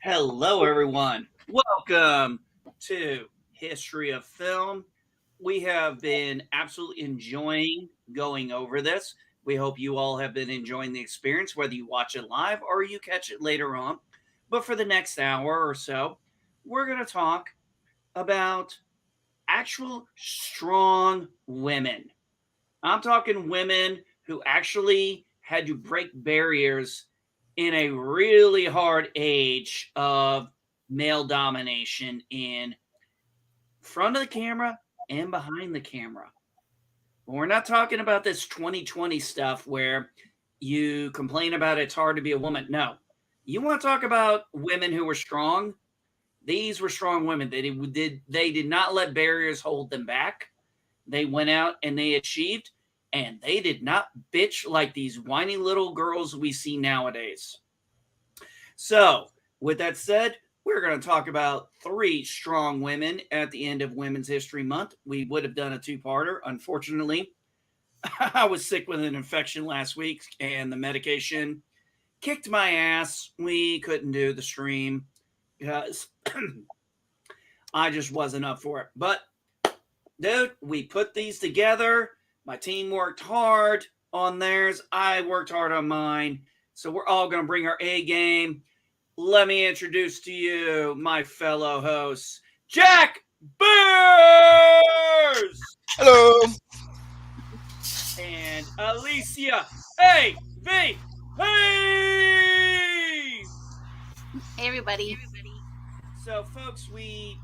Hello, everyone. Welcome to History of Film. We have been absolutely enjoying going over this. We hope you all have been enjoying the experience, whether you watch it live or you catch it later on. But for the next hour or so, we're going to talk about actual strong women. I'm talking women who actually had to break barriers in a really hard age of male domination in front of the camera and behind the camera. We're not talking about this 2020 stuff where you complain about it's hard to be a woman. No. You want to talk about women who were strong? These were strong women. They did not let barriers hold them back. They went out and they achieved, and they did not bitch like these whiny little girls we see nowadays. So, with that said, we're going to talk about three strong women at the end of Women's History Month. We would have done a two-parter. Unfortunately, I was sick with an infection last week, and the medication kicked my ass. We couldn't do the stream because I just wasn't up for it. But dude, we put these together. My team worked hard on theirs. I worked hard on mine. So we're all going to bring our A game. Let me introduce to you my fellow hosts, Jack Bears! Hello. And Alicia A.V. Hey! Hey, everybody. So, folks,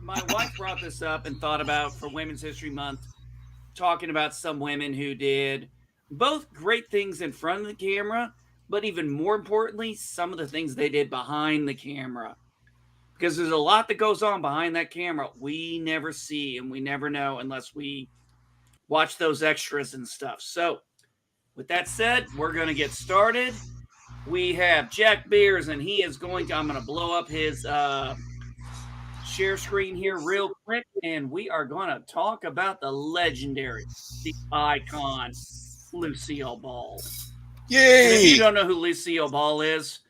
my wife brought this up and thought about for Women's History Month, talking about some women who did both great things in front of the camera, but even more importantly, some of the things they did behind the camera. Because there's a lot that goes on behind that camera we never see and we never know unless we watch those extras and stuff. So, with that said, we're going to get started. We have Jack Beers, and I'm going to blow up his share screen here real quick, and we are going to talk about the legendary, the icon, Lucille Ball. Yay! And if you don't know who Lucille Ball is,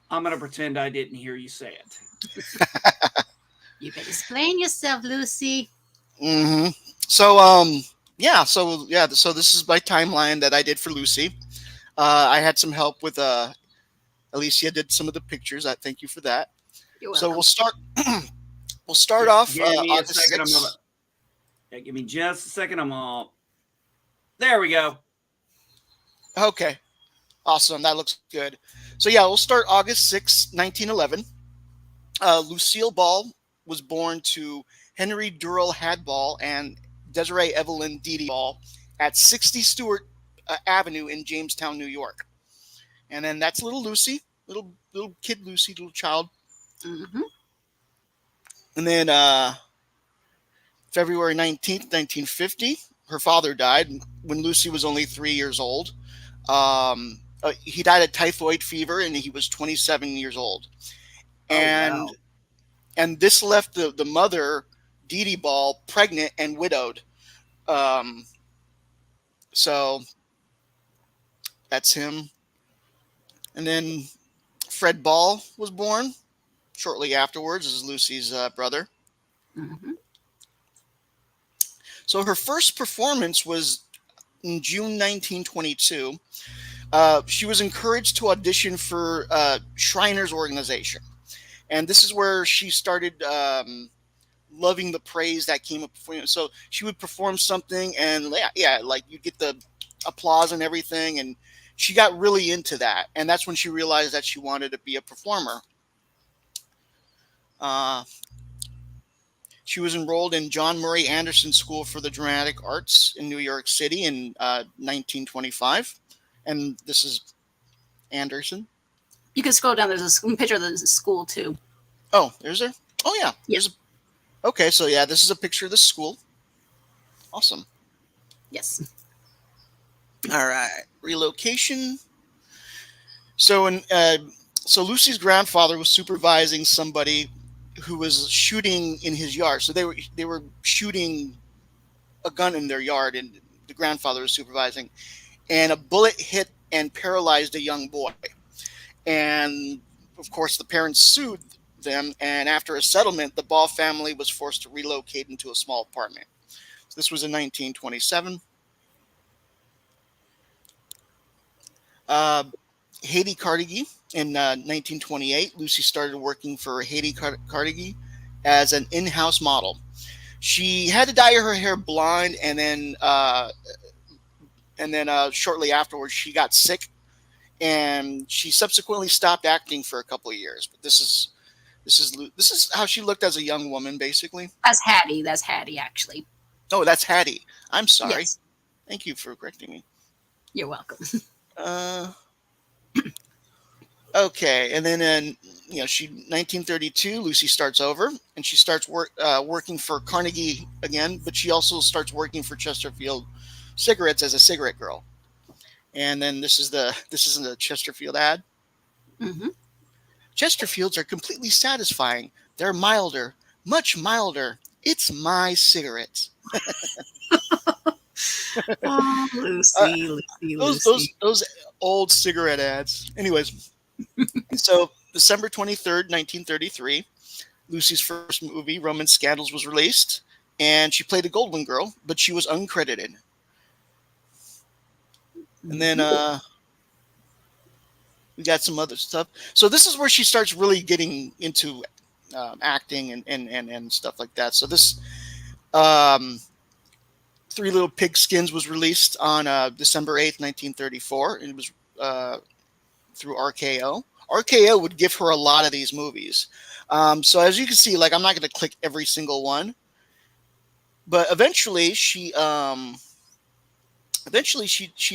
I'm going to pretend I didn't hear you say it. You can explain yourself, Lucy. Mm-hmm. So, so this is my timeline that I did for Lucy. I had some help with Alicia did some of the pictures. I thank you for that. You're So welcome. we'll start off Give me a August second. 6th. Give me just a second. There we go. Okay. Awesome. That looks good. So yeah, we'll start August 6th, 1911. Lucille Ball was born to Henry Durrell Hadball and Desiree Evelyn Dede Ball at 60 Stewart Avenue in Jamestown, New York. And then that's little Lucy, little kid Lucy, little child. Mm-hmm. And then February 19th, 1950, her father died when Lucy was only 3 years old. He died of typhoid fever, and he was 27 years old. Wow. And this left the mother, Dee Dee Ball, pregnant and widowed. So that's him. And then Fred Ball was born shortly afterwards as Lucy's brother. Mm-hmm. So her first performance was in June 1922. She was encouraged to audition for Shriner's organization. and this is where she started loving the praise that came up before. So she would perform something, and yeah, like you get the applause and everything, and she got really into that, and that's when she realized that she wanted to be a performer. Uh, she was enrolled in John Murray Anderson School for the Dramatic Arts in New York City in 1925, and this is Anderson. You can scroll down. There's a picture of the school too. Oh, there's her. Oh yeah, Yeah. there's a. Okay, so yeah, this is a picture of the school. Awesome. Yes. All right, relocation. So so Lucy's grandfather was supervising somebody who was shooting in his yard. So they were shooting a gun in their yard, and the grandfather was supervising, and a bullet hit and paralyzed a young boy. And of course, the parents sued them, and after a settlement, the Ball family was forced to relocate into a small apartment. So this was in 1927. Uh, Haiti Carnegie in 1928. Lucy started working for Haiti Carnegie as an in-house model. She had to dye her hair blonde, and then shortly afterwards, she got sick, and she subsequently stopped acting for a couple of years. But this is how she looked as a young woman, basically. That's Hattie. That's Hattie, actually. Oh, that's Hattie. I'm sorry. Yes. Thank you for correcting me. You're welcome. Uh, okay, and then in 1932, Lucy starts over, and she starts working for Carnegie again, but she also starts working for Chesterfield Cigarettes as a cigarette girl. And then this is the Chesterfield ad. Hmm. Chesterfields are completely satisfying. They're milder, much milder. It's my cigarettes. Oh, Uh, Lucy, Lucy, those Lucy. those those old cigarette ads. Anyways, so December 23rd, 1933, Lucy's first movie, Roman Scandals, was released, and she played a Goldwyn girl, but she was uncredited. And then we got some other stuff. So this is where she starts really getting into acting and stuff like that. So this um, Three Little Pigskins was released on December 8th, 1934, and it was through RKO. RKO would give her a lot of these movies. So as you can see, like I'm not going to click every single one, but eventually she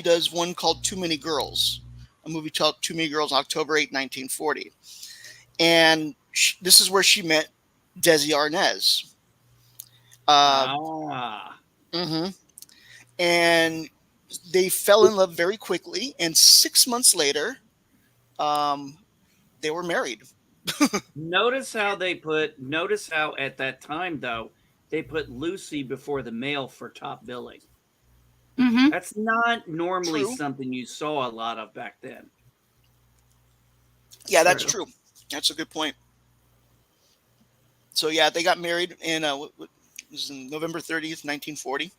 does one called Too Many Girls, a movie called Too Many Girls, October 8th, 1940, and this is where she met Desi Arnaz. Uh, Ah. mhm. And they fell in love very quickly, and 6 months later, um, they were married. Notice how at that time though they put Lucy before the male for top billing. Hmm. That's not normally True. something you saw a lot of back then. Yeah, that's True. true. That's a good point. So yeah, they got married in it was in November 30th, 1940.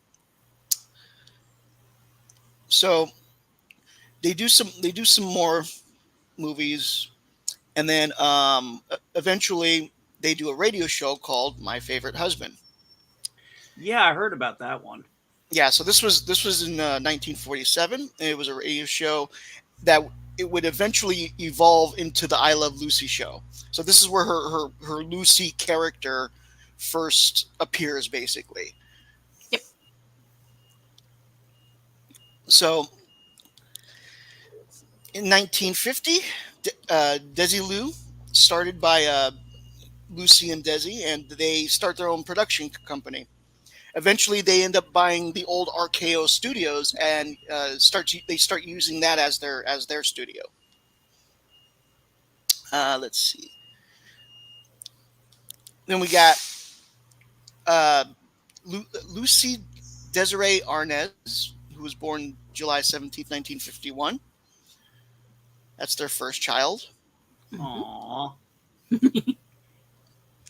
So they do some more movies, and then eventually they do a radio show called My Favorite Husband. Yeah, I heard about that one. Yeah, so this was in 1947, and it was a radio show that it would eventually evolve into the I Love Lucy show. So this is where her Lucy character first appears, basically. Yep. So in 1950, Desilu, started by Lucy and Desi, and they start their own production company. Eventually, they end up buying the old RKO studios, and they start using that as their studio. Let's see. Then we got uh, Lucy Desiree Arnaz, who was born July 17th, 1951. That's their first child. Hmm.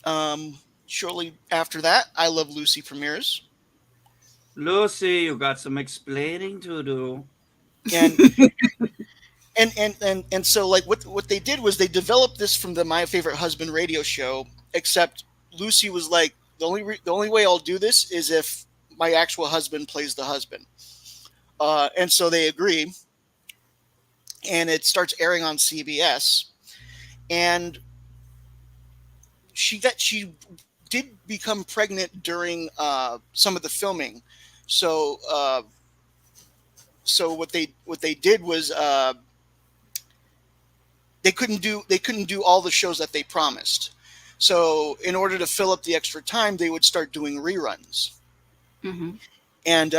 Aw. Shortly after that, I Love Lucy premieres. Lucy, you got some explaining to do. And And so like what they did was they developed this from the My Favorite Husband radio show, except Lucy was like, the only way I'll do this is if my actual husband plays the husband. And so they agree, and it starts airing on CBS. And she did become pregnant during some of the filming. So so what they did was they couldn't do all the shows that they promised. So in order to fill up the extra time, they would start doing reruns. Mm-hmm. And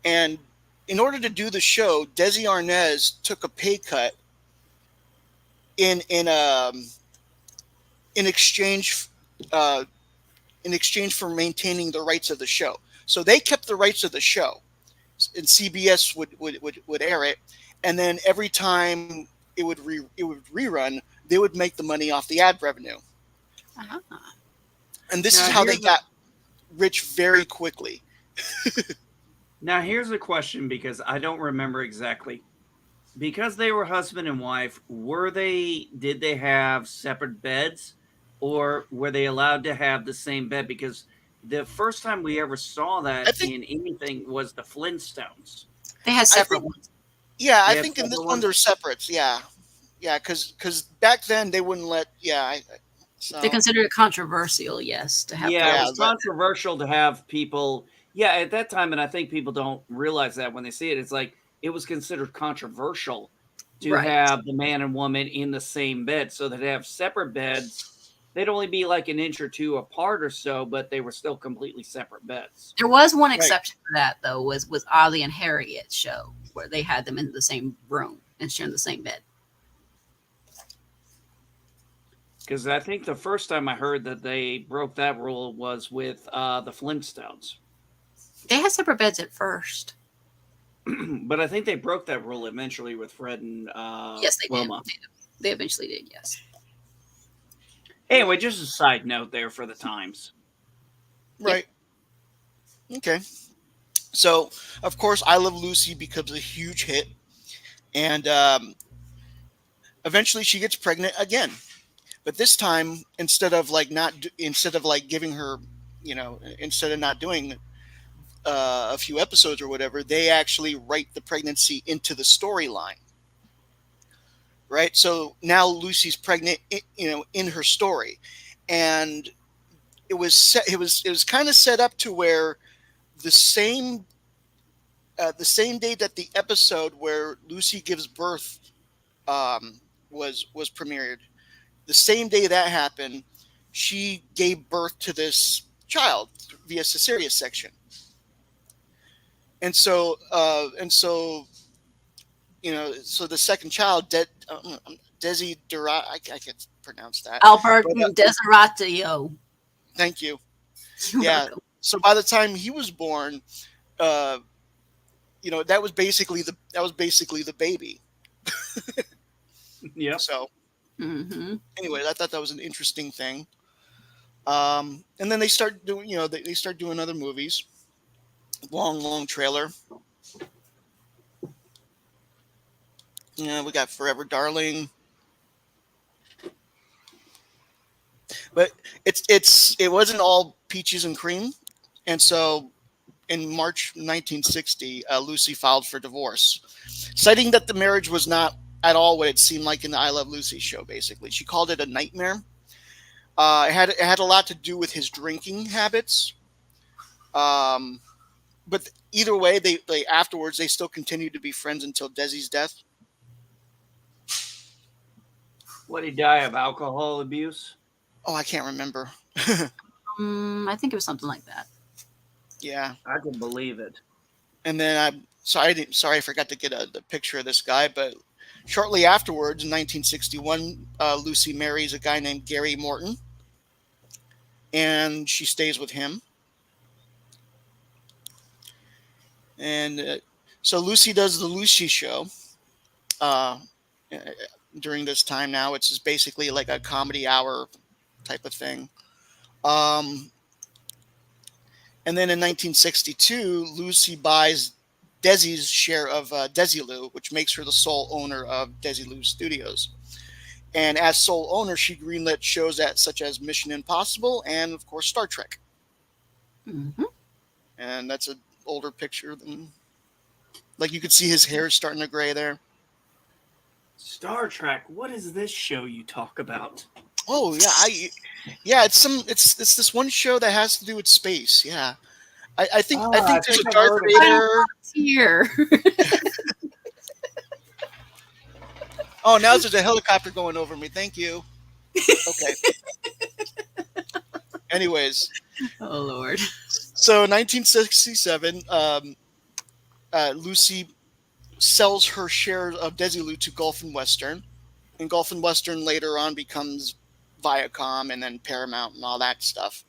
and in order to do the show, Desi Arnaz took a pay cut in in um, in exchange uh, in exchange for maintaining the rights of the show. So they kept the rights of the show, and CBS would air it, and then every time it would rerun, they would make the money off the ad revenue. Uh-huh. And this is Now how they here's a got rich very quickly. now here's a question because I don't remember exactly. Because they were husband and wife, did they have separate beds or were they allowed to have the same bed? Because the first time we ever saw I that think in anything was the Flintstones. They had I separate think ones. yeah, They I had think in this separate one they're ones. separates. Yeah, yeah, because back then they wouldn't let. They So consider it controversial, yes, to have Yeah, it yeah, was couples. but controversial to have people. Yeah, at that time, and I think people don't realize that when they see it, it's like it was considered controversial to Right. have the man and woman in the same bed. So that they have separate beds. They'd only be like an inch or two apart or so, but they were still completely separate beds. There was one right. exception to that though, was Ollie and Harriet's show where they had them in the same room and sharing the same bed. Because I think the first time I heard that they broke that rule was with the Flintstones. They had separate beds at first. But I think they broke that rule eventually with Fred and Yes, they did. Wilma. They eventually did, yes. Anyway, just a side note there for the times. Yep. Right. Okay. So of course, I Love Lucy becomes a huge hit, and eventually she gets pregnant again. But this time, instead of like giving her, instead of not doing a few episodes or whatever, they actually write the pregnancy into the storyline. Right. So now Lucy's pregnant, in her story, and it was kind of set up to where the same the same day that the episode where Lucy gives birth was premiered, the same day that happened, she gave birth to this child via cesarean section. And so so the second child, Desi Dura, I can't pronounce that, Albert but Desiratio. thank you. You're Yeah. welcome. So by the time he was born, uh, that was basically the baby. Yep. So Mm-hmm. anyway, I thought that was an interesting thing. And then they start doing, they start doing other movies. Long trailer. Yeah, we got Forever Darling, but it wasn't all peaches and cream, and so in March 1960, Lucy filed for divorce, citing that the marriage was not at all what it seemed like in the I Love Lucy show. Basically, she called it a nightmare. It had a lot to do with his drinking habits. But either way, they afterwards they still continued to be friends until Desi's death. What, did he die of alcohol abuse? Oh, I can't remember. I think it was something like that. Yeah, I can believe it. and then sorry I forgot to get the picture of this guy, but shortly afterwards, in 1961, Lucy marries a guy named Gary Morton, and she stays with him. And so Lucy does the Lucy show uh, during this time now, which is basically like a comedy hour type of thing. And then in 1962, Lucy buys Desi's share of Desilu, which makes her the sole owner of Desilu Studios. And as sole owner, she greenlit shows such as Mission Impossible and, of course, Star Trek. Mm-hmm. And that's an older picture than, like, you could see his hair starting to gray there. Star Trek. What is this show you talk about? Oh yeah, it's this one show that has to do with space. Yeah, I think there's a I've Darth heard of Vader. Here. Oh, now there's a helicopter going over me. Thank you. Okay. Anyways, Oh Lord. so 1967, Lucy sells her share of Desilu to Gulf and Western, and Gulf and Western later on becomes Viacom and then Paramount and all that stuff.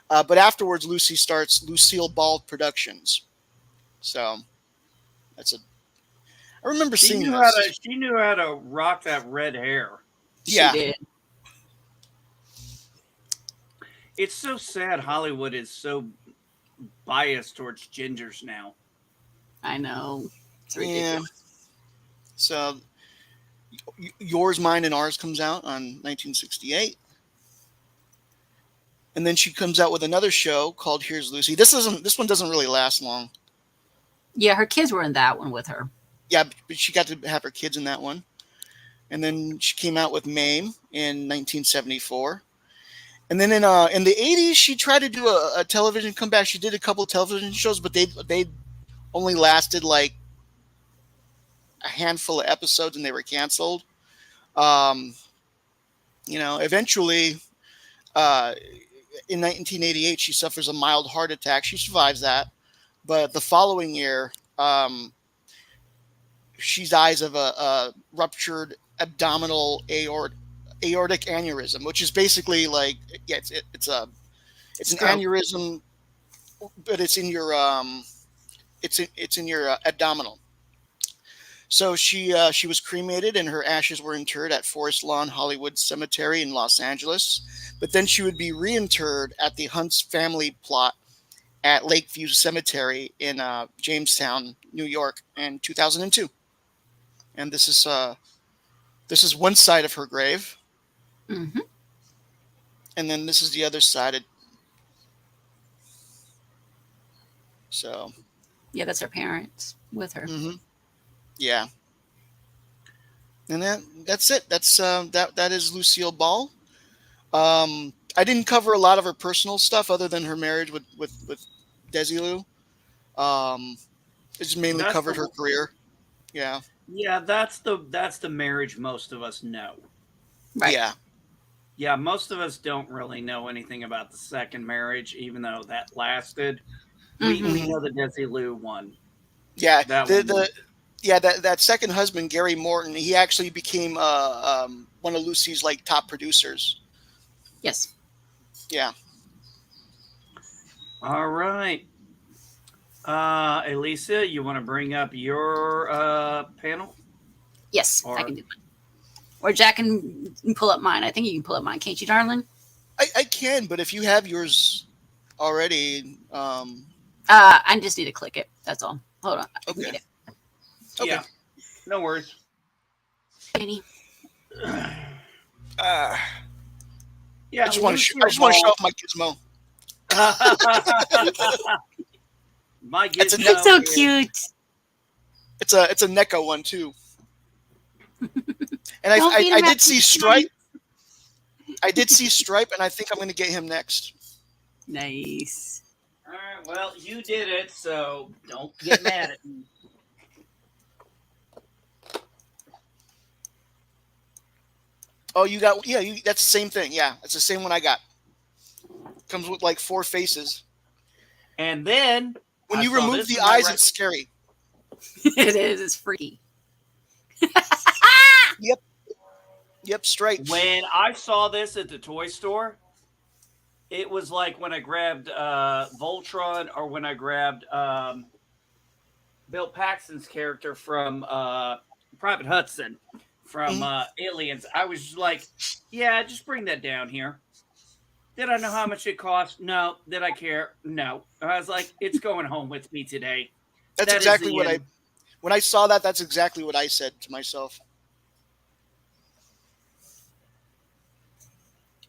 But afterwards, Lucy starts Lucille Ball Productions. So that's a. I remember seeing this. She knew how to rock that red hair. Yeah. She did. It's so sad Hollywood is so biased towards gingers now. I know. It's Yeah. ridiculous. So, Yours, Mine, and Ours comes out on 1968. And then she comes out with another show called Here's Lucy. This one doesn't really last long. Yeah, her kids were in that one with her. Yeah, but she got to have her kids in that one. And then she came out with Mame in 1974. And then in the 80s, she tried to do a television comeback. She did a couple of television shows, but they only lasted like a handful of episodes and they were canceled. Eventually, in 1988, she suffers a mild heart attack. She survives that. But the following year, she dies of a ruptured abdominal aortic aneurysm, which is basically like, yeah, it's an aneurysm, but it's in your it's in your abdominal. So she was cremated and her ashes were interred at Forest Lawn Hollywood Cemetery in Los Angeles. But then she would be reinterred at the Hunt's family plot at Lakeview Cemetery in Jamestown, New York, in 2002. And this is one side of her grave. Mm-hmm. And then this is the other side. So. Yeah, that's her parents with her. Mm-hmm. Yeah. And that's it. That is Lucille Ball. I didn't cover a lot of her personal stuff other than her marriage with Desilu. I just mainly covered her career. Yeah. Yeah, that's the marriage most of us know. Right. Yeah. Yeah, most of us don't really know anything about the second marriage, even though that lasted. Mm-hmm. We know the Desilu one. Yeah. That that second husband, Gary Morton, he actually became one of Lucy's like top producers. Yes. Yeah. All right. Elisa, you want to bring up your panel? Yes, I can do it. Or Jack can pull up mine. I think you can pull up mine, can't you, darling? I can, but if you have yours already, I just need to click it. That's all. Hold on. I can Okay. get it. Okay. Yeah. No worries. Penny. Yeah. I just want to show off my gizmo. My gizmo. It's so cute. It's a Neko one too. And I did see Stripe. I did see Stripe, and I think I'm going to get him next. Nice. All right. Well, you did it, so don't get mad at me. Oh, you got that's the same thing. Yeah, it's the same one I got. Comes with like 4 faces. And then When you remove the eyes, it's scary. It is. It's freaky. Yep, Stripe. When I saw this at the toy store, it was like when I grabbed Voltron or when I grabbed Bill Paxton's character from Private Hudson from Aliens. I was just like, yeah, just bring that down here. Did I know how much it cost? No. Did I care? No. I was like, it's going home with me today. That's That is exactly the what end. when I saw that, that's exactly what I said to myself.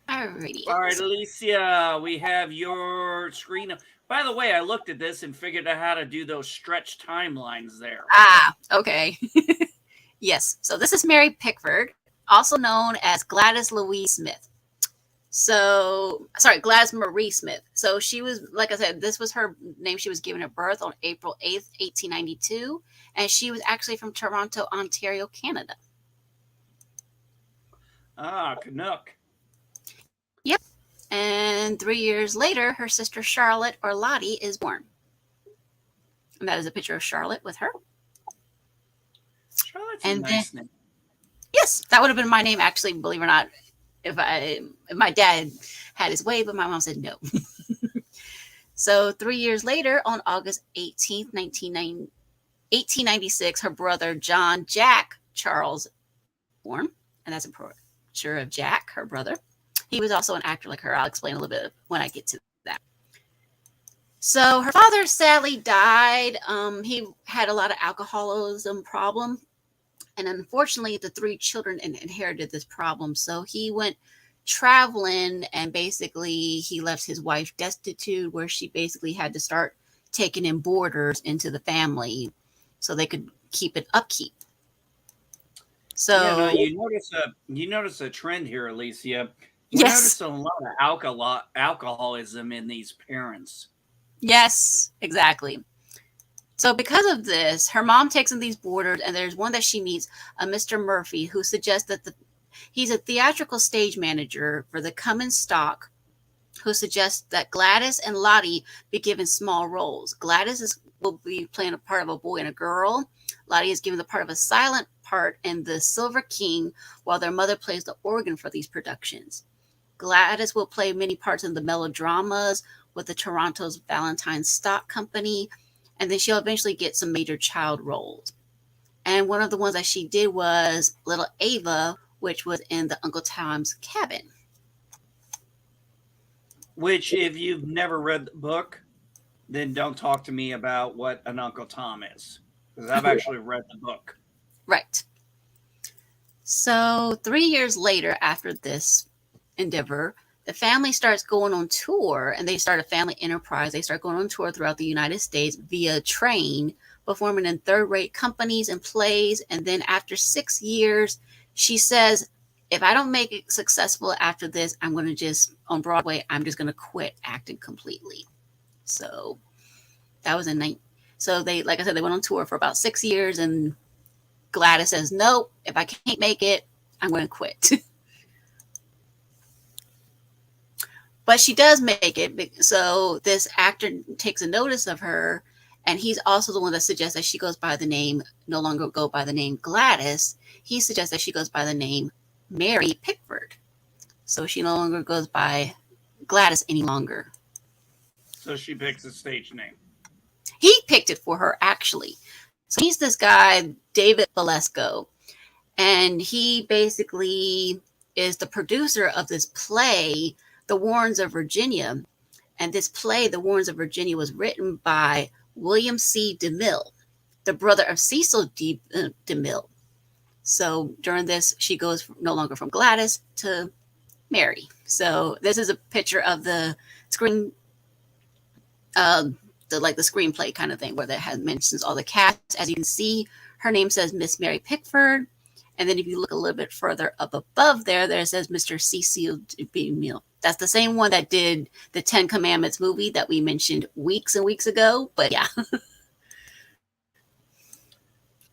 Alrighty. All right, Alicia, we have your screen. By the way, I looked at this and figured out how to do those stretch timelines there. Okay. Yes. So this is Mary Pickford, also known as Gladys Louise Smith. So, sorry, Gladys Marie Smith. So she was, like I said, this was her name she was given at birth on April 8th, 1892. And she was actually from Toronto, Ontario, Canada. Canuck. Yep. And 3 years later, her sister Charlotte or Lottie is born. And that is a picture of Charlotte with her. Charlotte's a And then, nice name. yes, that would have been my name, actually, believe it or not, if my dad had his way, but my mom said no. So 3 years later, on August 18th, 1896, her brother John Jack Charles born, and that's a picture of Jack, her brother. He was also an actor like her. I'll explain a little bit when I get to that. So her father sadly died. He had a lot of alcoholism problem, and unfortunately, the three children inherited this problem. So he went traveling, and basically he left his wife destitute, where she basically had to start taking in boarders into the family so they could keep an upkeep. So Yeah, no, you notice a trend here, Alicia. We're yes, noticing a lot of alcoholism in these parents. yes, exactly. So because of this, her mom takes in these boarders, and there's one that she meets, a Mr. Murphy, who suggests that he's a theatrical stage manager for the Cummins stock, who suggests that Gladys and Lottie be given small roles. Will be playing a part of a boy and a girl. Lottie is given the part of a silent part in The Silver King, while their mother plays the organ for these productions. Gladys will play many parts in the melodramas with the Toronto's Valentine Stock Company, and then she'll eventually get some major child roles. And one of the ones that she did was Little Ava, which was in the Uncle Tom's Cabin. Which, if you've never read the book, then don't talk to me about what an Uncle Tom is, because I've actually read the book. Right. So 3 years later, after this endeavor, the family starts going on tour, and they start a family enterprise. They start going on tour throughout the United States via train, performing in third-rate companies and plays. And then after 6 years, she says, if I don't make it successful after this, I'm going to on Broadway, I'm just going to quit acting completely. So that was so they, like I said, they went on tour for about 6 years, and Gladys says, no, if I can't make it, I'm going to quit. But she does make it. So this actor takes a notice of her, and he's also the one that suggests that she no longer go by the name Gladys. He suggests that she goes by the name Mary Pickford. So she no longer goes by Gladys any longer. So she picks a stage name. He picked it for her, actually. So he's this guy, David Valesco, and he basically is the producer of this play, The Warrens of Virginia. And this play, The Warrens of Virginia, was written by William C. DeMille, the brother of Cecil DeMille. So during this, she goes no longer from Gladys to Mary. So this is a picture of the screen, the screenplay kind of thing, where that mentions all the cast. As you can see, her name says Miss Mary Pickford. And then if you look a little bit further up above there it says Mr. Cecil DeMille. That's the same one that did the 10 Commandments movie that we mentioned weeks and weeks ago. But yeah.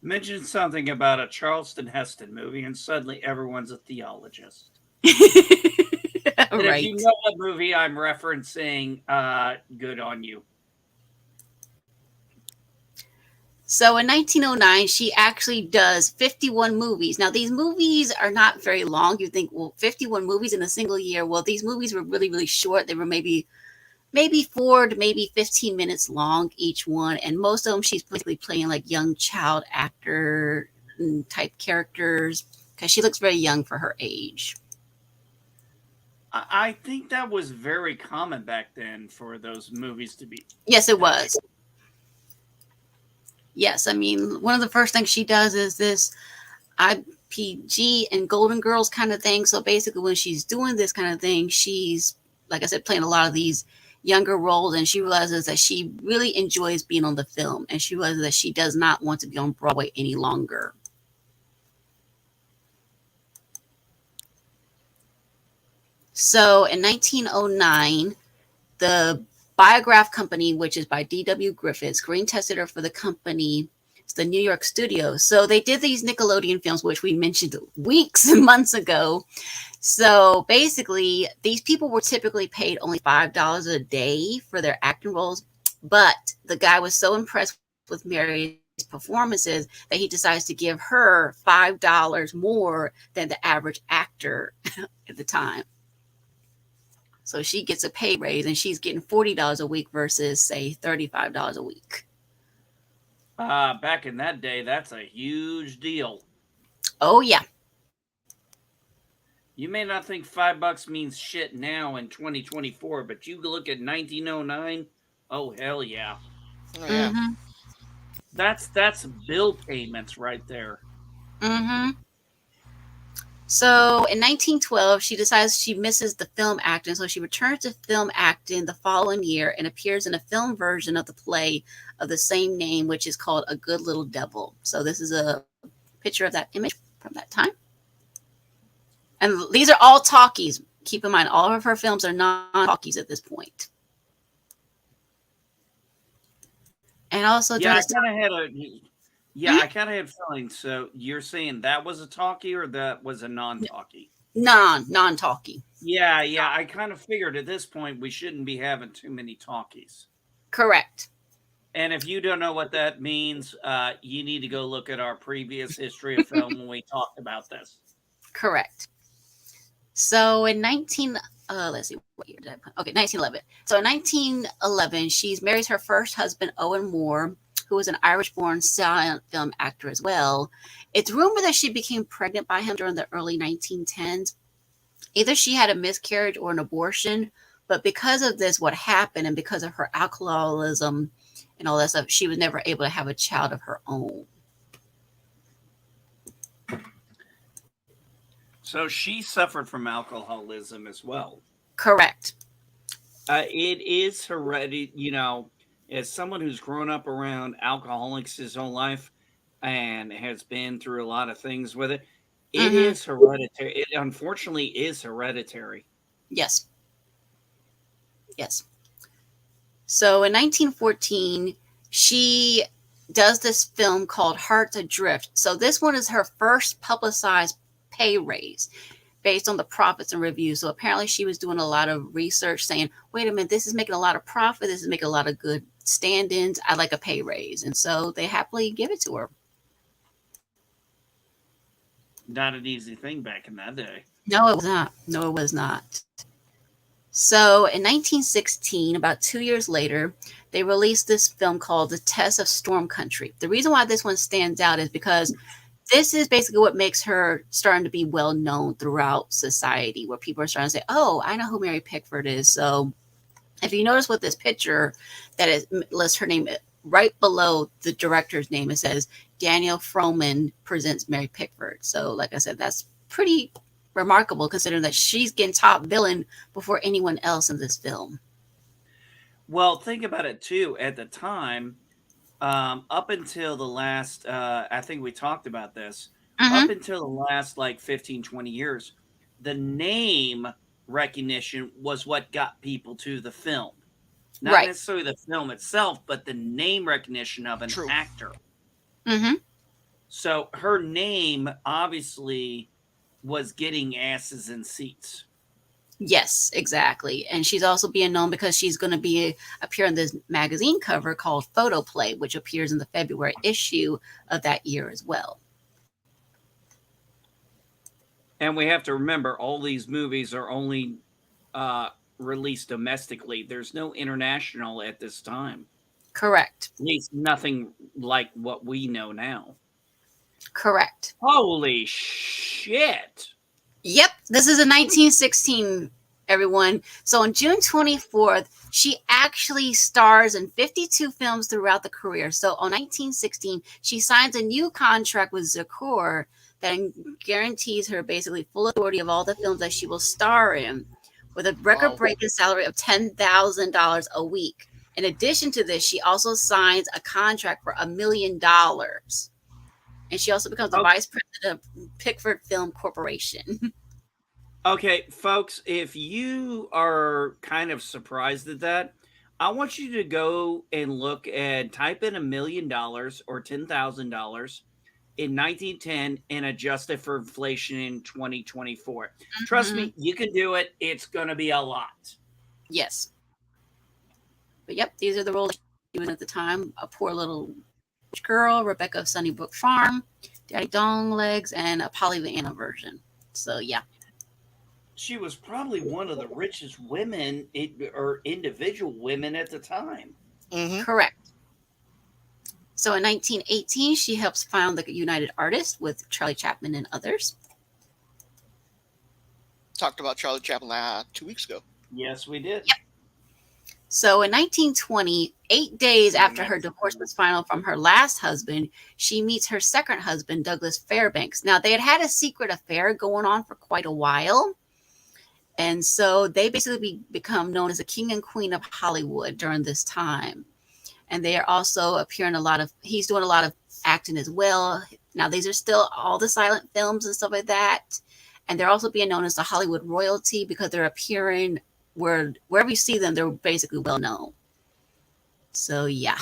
Mention something about a Charleston Heston movie, and suddenly everyone's a theologist. And Right. if you know what movie I'm referencing, good on you. So in 1909, she actually does 51 movies. Now, these movies are not very long. You think, well, 51 movies in a single year. Well, these movies were really, really short. They were maybe 4 to maybe 15 minutes long, each one. And most of them, she's basically playing like young child actor type characters, because she looks very young for her age. I think that was very common back then for those movies to be. Yes, it was. Yes, I mean, one of the first things she does is this IPG and Golden Girls kind of thing. So basically, when she's doing this kind of thing, she's, like I said, playing a lot of these younger roles, and she realizes that she really enjoys being on the film, and she realizes that she does not want to be on Broadway any longer. So in 1909, the Biograph Company, which is by D.W. Griffith, screen tested her for the company, it's the New York studio. So they did these Nickelodeon films, which we mentioned weeks and months ago. So basically, these people were typically paid only $5 a day for their acting roles. But the guy was so impressed with Mary's performances that he decides to give her $5 more than the average actor at the time. So she gets a pay raise, and she's getting $40 a week versus, say, $35 a week. Back in that day, that's a huge deal. Oh, yeah. You may not think $5 means shit now in 2024, but you look at 1909. Oh hell yeah! Oh, yeah. Mm-hmm. That's bill payments right there. Mm-hmm. So in 1912, she decides she misses the film acting, so she returns to film acting the following year and appears in a film version of the play of the same name, which is called A Good Little Devil. So this is a picture of that image from that time. And these are all talkies. Keep in mind, all of her films are non-talkies at this point. And also, Yeah, I kind of had a I kind of had feeling. So you're saying that was a talkie or that was a non-talkie? non-talkie. Yeah, I kind of figured at this point we shouldn't be having too many talkies. Correct. And if you don't know what that means, you need to go look at our previous history of film when we talked about this. Correct. So in let's see, what year did I put? Okay, 1911. So in 1911, she marries her first husband, Owen Moore, who was an Irish-born silent film actor as well. It's rumored that she became pregnant by him during the early 1910s. Either she had a miscarriage or an abortion, but because of this, what happened, and because of her alcoholism and all that stuff, she was never able to have a child of her own. So she suffered from alcoholism as well. Correct. It is hereditary, as someone who's grown up around alcoholics his whole life and has been through a lot of things with it. It is hereditary. It unfortunately is hereditary. Yes. Yes. So in 1914, she does this film called Hearts Adrift. So this one is her first publicized pay raise based on the profits and reviews. So apparently she was doing a lot of research saying, wait a minute, this is making a lot of profit. This is making a lot of good stand-ins. I'd like a pay raise. And so they happily give it to her. Not an easy thing back in that day. No, it was not. No, it was not. So in 1916, about 2 years later, they released this film called The Test of Storm Country. The reason why this one stands out is because this is basically what makes her starting to be well known throughout society, where people are starting to say, oh, I know who Mary Pickford is. So if you notice with this picture, that it lists her name right below the director's name. It says Daniel Frohman presents Mary Pickford. So like I said, that's pretty remarkable considering that she's getting top villain before anyone else in this film. Well, think about it too. At the time, up until the last, I think we talked about this, up until the last like 15, 20 years, the name recognition was what got people to the film. Not necessarily the film itself, but the name recognition of an actor. So her name obviously was getting asses in seats. Yes, exactly. And she's also being known because she's going to appear in this magazine cover called Photoplay, which appears in the February issue of that year as well. And we have to remember, all these movies are only released domestically. There's no international at this time. Correct. At least nothing like what we know now. Correct. Holy shit. Yep. This is a 1916 everyone. So on June 24th, she actually stars in 52 films throughout the career. So on 1916, she signs a new contract with Zakor that guarantees her basically full authority of all the films that she will star in, with a record-breaking salary of $10,000 a week. In addition to this, she also signs a contract for $1 million. And she also becomes the Okay. vice president of Pickford Film Corporation. Okay, folks, if you are kind of surprised at that, I want you to go and look and type in $1 million or $10,000 in 1910 and adjust it for inflation in 2024. Trust Mm-hmm. me, you can do it. It's going to be a lot. Yes. But yep, these are the roles she was in at the time. A poor little girl, Rebecca of Sunnybrook Farm, Daddy Dong Legs, and a Pollyanna version. So yeah. She was probably one of the richest women or individual women at the time. Mm-hmm. Correct. So in 1918, she helps found the United Artists with Charlie Chaplin and others. Talked about Charlie Chaplin 2 weeks ago. Yes, we did. Yep. So in 1920, 8 days after her divorce was final from her last husband, she meets her second husband, Douglas Fairbanks. Now, they had had a secret affair going on for quite a while. And so they basically become known as the king and queen of Hollywood during this time. And they are also appearing he's doing a lot of acting as well. Now, these are still all the silent films and stuff like that. And they're also being known as the Hollywood royalty because they're appearing wherever you see them, they're basically well known. So, yeah.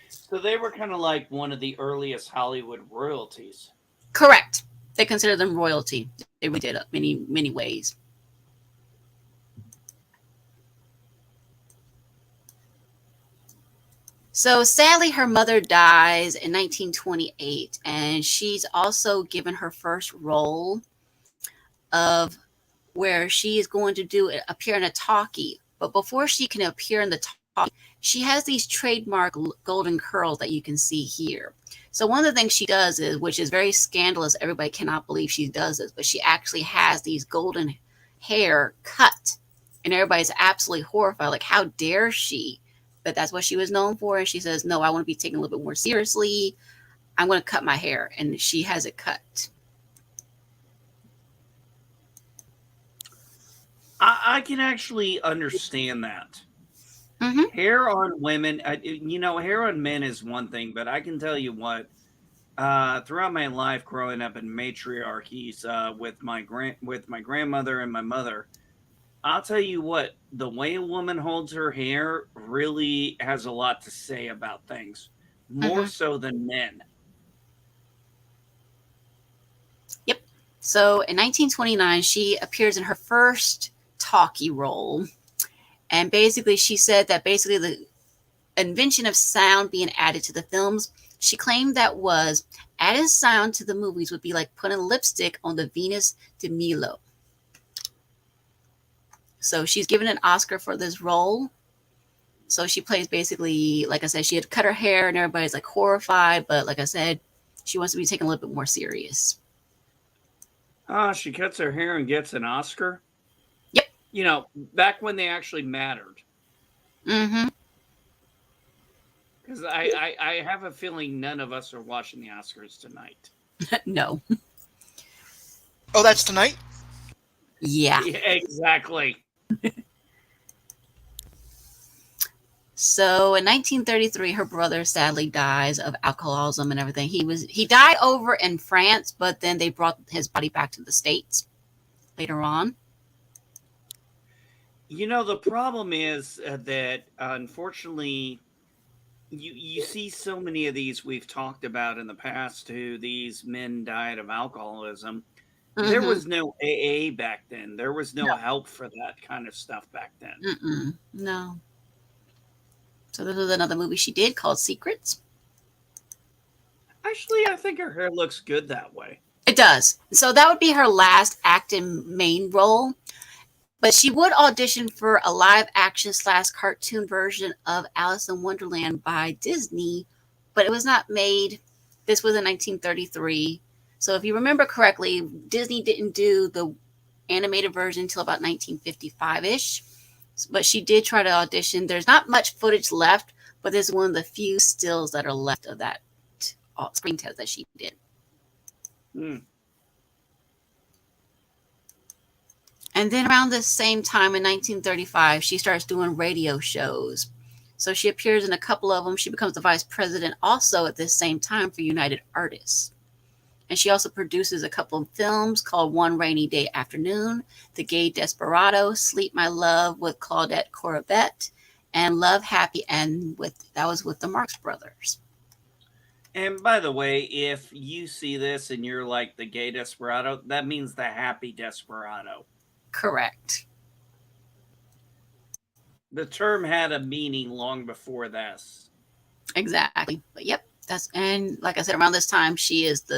So they were kind of like one of the earliest Hollywood royalties. Correct. They consider them royalty. They really did many, many ways. So sadly, her mother dies in 1928, and she's also given her first role of where she is going to appear in a talkie. But before she can appear in the talkie, she has these trademark golden curls that you can see here. So one of the things she does is, which is very scandalous, everybody cannot believe she does this, but she actually has these golden hair cut, and everybody's absolutely horrified. Like, how dare she? But that's what she was known for. And she says, no, I want to be taken a little bit more seriously. I'm going to cut my hair. And she has it cut. I can actually understand that. Mm-hmm. Hair on women, hair on men is one thing, but I can tell you what, throughout my life growing up in matriarchies with my grandmother and my mother, I'll tell you what, the way a woman holds her hair really has a lot to say about things, more so than men. Yep. So in 1929, she appears in her first talkie role. And basically, she said that basically the invention of sound being added to the films, she claimed that was added sound to the movies would be like putting lipstick on the Venus de Milo. So she's given an Oscar for this role. So she plays basically, like I said, she had cut her hair and everybody's like horrified. But like I said, she wants to be taken a little bit more serious. She cuts her hair and gets an Oscar? Yep. Back when they actually mattered. Mm-hmm. Because I have a feeling none of us are watching the Oscars tonight. No. Oh, that's tonight? Yeah. Exactly. So in 1933, her brother sadly dies of alcoholism and everything. He died over in France, but then they brought his body back to the States later on. The problem is that unfortunately, you see so many of these we've talked about in the past too. These men died of alcoholism. Mm-hmm. There was no AA back then. There was no help for that kind of stuff back then. No. So this was another movie she did called Secrets. Actually, I think her hair looks good that way. It does. So that would be her last acting main role. But she would audition for a live action / cartoon version of Alice in Wonderland by Disney, but it was not made. This was in 1933. So if you remember correctly, Disney didn't do the animated version until about 1955-ish. But she did try to audition. There's not much footage left, but this is one of the few stills that are left of that screen test that she did. And then around the same time in 1935, she starts doing radio shows. So she appears in a couple of them. She becomes the vice president also at this same time for United Artists. And she also produces a couple of films called One Rainy Day Afternoon, The Gay Desperado, Sleep My Love with Claudette Corbett, and Love Happy, and that was with the Marx Brothers. And by the way, if you see this and you're like the gay desperado, that means the happy desperado. Correct. The term had a meaning long before this. Exactly. But yep, and like I said, around this time, she is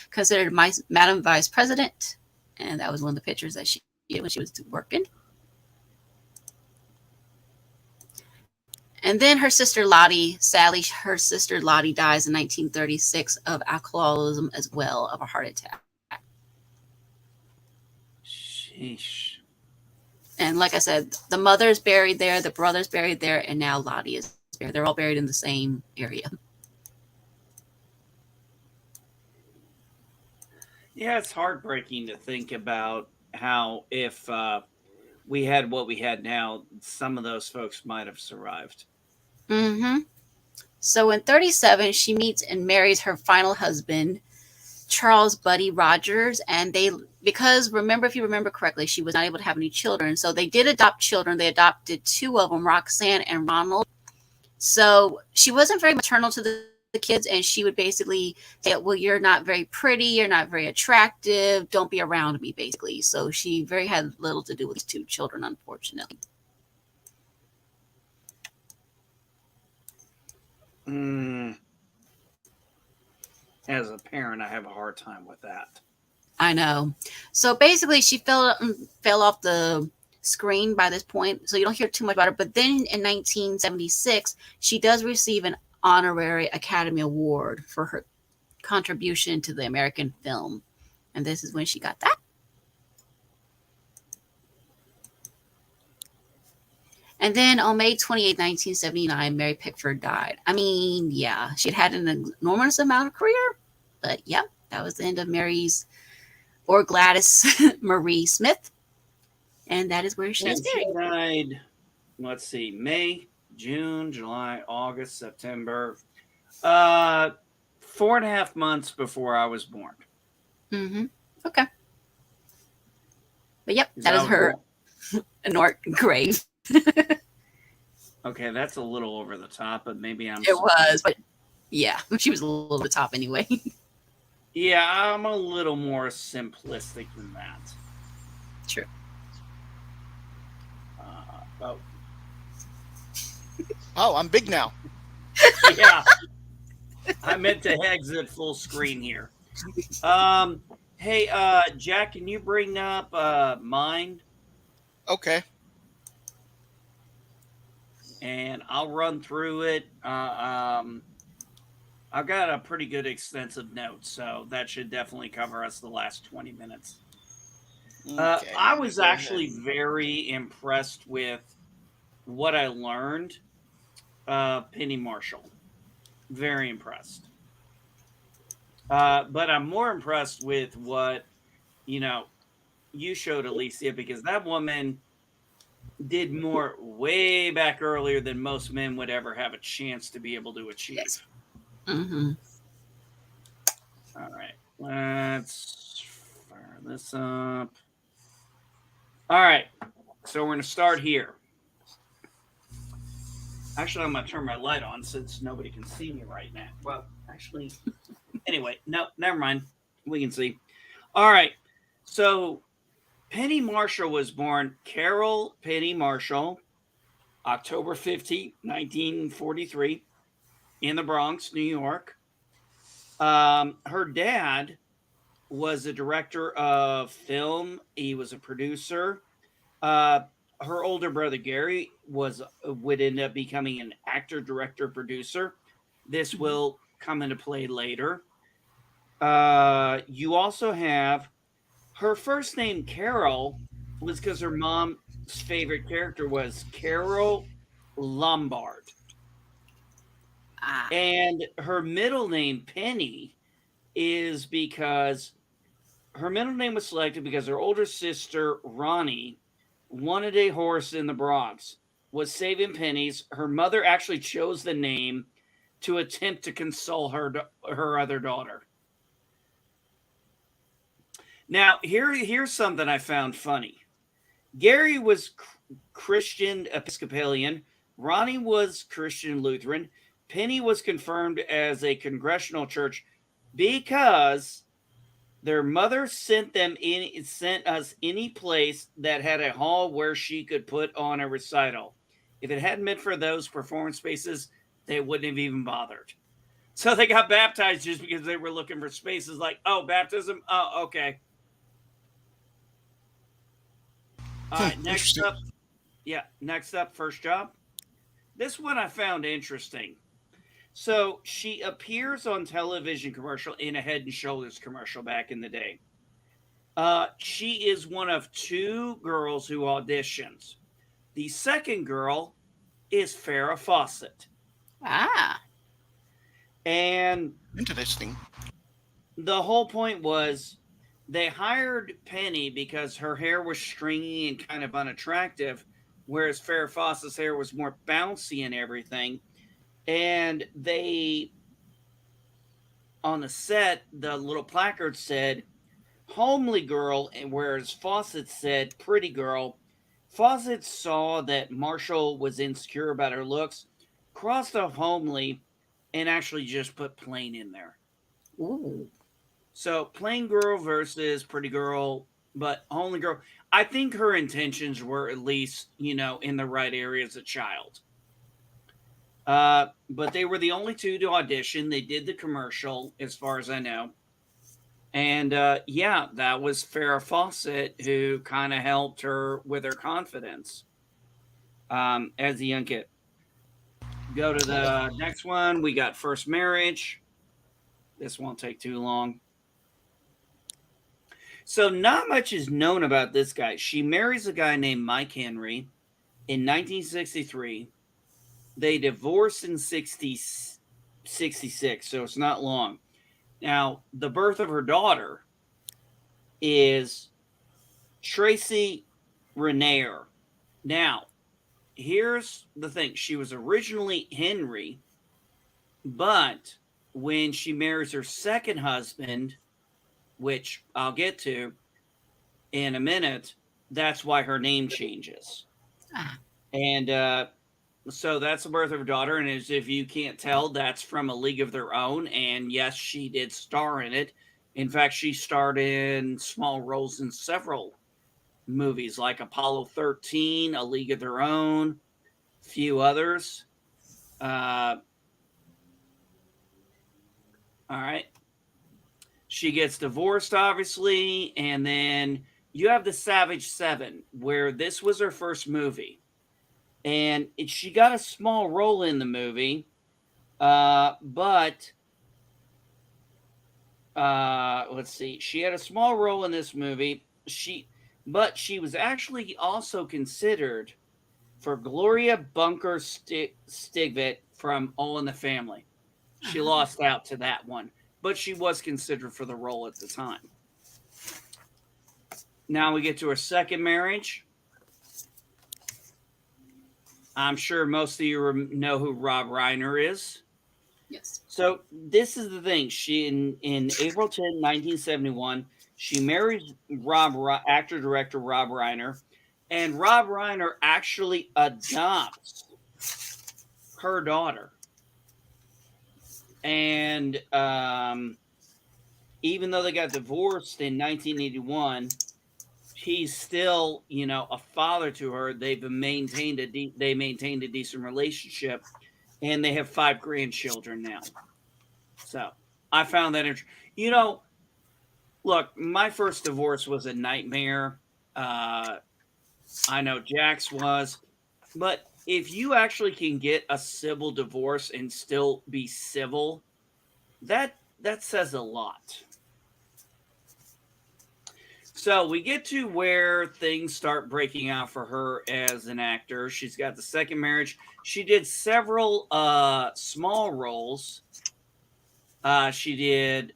considered Madam Vice President, and that was one of the pictures that she did when she was working. And then her sister Lottie, sadly, her sister Lottie dies in 1936 of alcoholism as well, of a heart attack. Sheesh. And like I said, the mother's buried there, the brother's buried there, and now Lottie is buried. They're all buried in the same area. Yeah, it's heartbreaking to think about how if we had what we had now, some of those folks might have survived. Mm-hmm. So in 1937, she meets and marries her final husband, Charles Buddy Rogers, and because if you remember correctly, she was not able to have any children, so they did adopt children. They adopted two of them, Roxanne and Ronald. So she wasn't very maternal to the kids, and she would basically say, well, you're not very pretty, you're not very attractive, don't be around me, basically. So she had little to do with these two children, unfortunately. As a parent, I have a hard time with that. I know. So basically, she fell off the screen by this point, so you don't hear too much about her. But then in 1976, she does receive an honorary Academy Award for her contribution to the American film. And this is when she got that. And then on May 28, 1979, Mary Pickford died. I mean, yeah, she'd had an enormous amount of career, but yeah, that was the end of Gladys Marie Smith. And that is where she is buried. She died, let's see, May, June, July, August, September, 4.5 months before I was born. Mm-hmm. Okay. But yep, that is her grave. Okay, that's a little over the top, but maybe It was, but yeah, she was a little over the top anyway. Yeah, I'm a little more simplistic than that. True. Oh, I'm big now. Yeah. I meant to exit full screen here. Hey, Jack, can you bring up mine? Okay. And I'll run through it. I've got a pretty good extensive note, so that should definitely cover us the last 20 minutes. Okay, I was actually very impressed with what I learned. Penny Marshall. Very impressed. But I'm more impressed with what, you showed, Alicia, because that woman did more way back earlier than most men would ever have a chance to be able to achieve. Yes. Mm-hmm. All right. Let's fire this up. All right. So we're going to start here. Actually, I'm going to turn my light on since nobody can see me right now. Well, actually, anyway, no, never mind. We can see. All right. So Penny Marshall was born Carol Penny Marshall, October 15, 1943, in the Bronx, New York. Her dad was a director of film. He was a producer. Her older brother Gary would end up becoming an actor, director, producer. This will come into play later. You also have Her first name, Carol, was because her mom's favorite character was Carol Lombard. Ah, And her middle name, Penny, is because her middle name was selected because her older sister, Ronnie, wanted a horse in the Bronx, was saving pennies. Her mother actually chose the name to attempt to console her other daughter. Now, here's something I found funny. Gary was Christian Episcopalian. Ronnie was Christian Lutheran. Penny was confirmed as a congregational church because their mother sent us any place that had a hall where she could put on a recital. If it hadn't been for those performance spaces, they wouldn't have even bothered. So they got baptized just because they were looking for spaces. Like, oh, baptism. Oh, okay. All right. Next Interesting. up, yeah. Next up, first job. This one I found interesting. So she appears on television commercial in a Head and Shoulders commercial back in the day. She is one of two girls who auditions. The second girl is Farrah Fawcett. ah, And Interesting. the whole point was they hired Penny because her hair was stringy and kind of unattractive, whereas Farrah Fawcett's hair was more bouncy and everything. And they, on the set, the little placard said, homely girl, and whereas Fawcett said pretty girl. Fawcett saw that Marshall was insecure about her looks, crossed off homely, and actually just put plain in there. ooh, So plain girl versus pretty girl, but homely girl. I think her intentions were at least, in the right area as a child. But they were the only two to audition. They did the commercial, as far as I know. And yeah, that was Farrah Fawcett who kind of helped her with her confidence as a young kid. Go to the next one. We got First Marriage. This won't take too long. So, not much is known about this guy. She marries a guy named Mike Henry in 1963. They divorced in 66, so it's not long. Now, the birth of her daughter is Tracy Renair. Now, here's the thing. She was originally Henry, but when she marries her second husband, which I'll get to in a minute, that's why her name changes. ah, And so that's the birth of her daughter. And as if you can't tell, that's from A League of Their Own. And yes, she did star in it. In fact, she starred in small roles in several movies like Apollo 13, A League of Their Own, a few others. All right. She gets divorced, obviously. And then you have The Savage Seven, where this was her first movie. And she got a small role in the movie, but let's see. She had a small role in this movie. But she was actually also considered for Gloria Bunker Stigvet from All in the Family. She lost out to that one, but she was considered for the role at the time. Now we get to her second marriage. I'm sure most of you know who Rob Reiner is. yes. So this is the thing. She in April 10, 1971, she marries actor director Rob Reiner, and Rob Reiner actually adopts her daughter. And even though they got divorced in 1981, he's still, a father to her. They've maintained a decent relationship, and they have 5 grandchildren now. So I found that interesting. Look, my first divorce was a nightmare. I know Jack's was, but if you actually can get a civil divorce and still be civil, that says a lot. So we get to where things start breaking out for her as an actor. She's got the second marriage. She did several small roles. She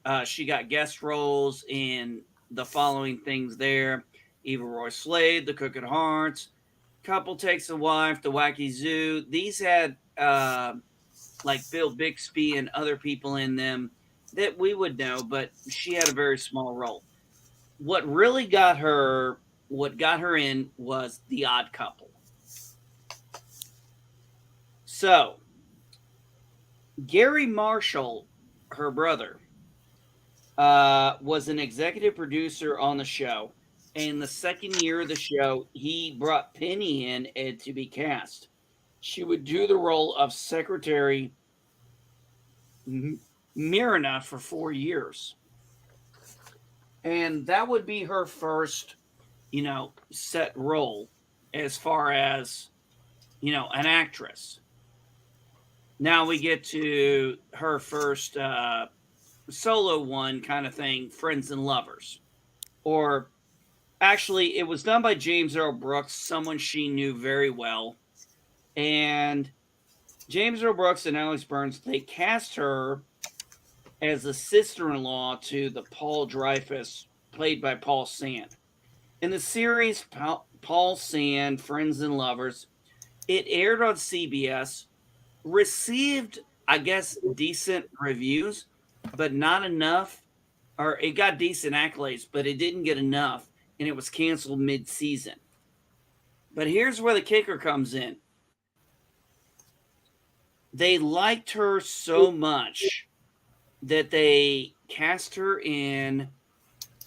got guest roles in the following things there: Eva Roy Slade, The Cook at Hearts, Couple Takes a Wife, The Wacky Zoo. These had like Bill Bixby and other people in them that we would know, but she had a very small role. What really what got her in was The Odd Couple. So, Gary Marshall, her brother, was an executive producer on the show. And the second year of the show, he brought Penny in to be cast. She would do the role of Secretary Mirna for 4 years. And that would be her first, set role as far as, an actress. Now we get to her first solo one kind of thing, Friends and Lovers. Or actually, it was done by James Earl Brooks, someone she knew very well. And James Earl Brooks and Alex Burns, they cast her as a sister-in-law to the Paul Dreyfus, played by Paul Sand. In the series Paul Sand, Friends and Lovers, it aired on CBS, received, I guess, decent reviews, but not enough. Or it got decent accolades, but it didn't get enough, and it was canceled mid-season. But here's where the kicker comes in. They liked her so much that they cast her in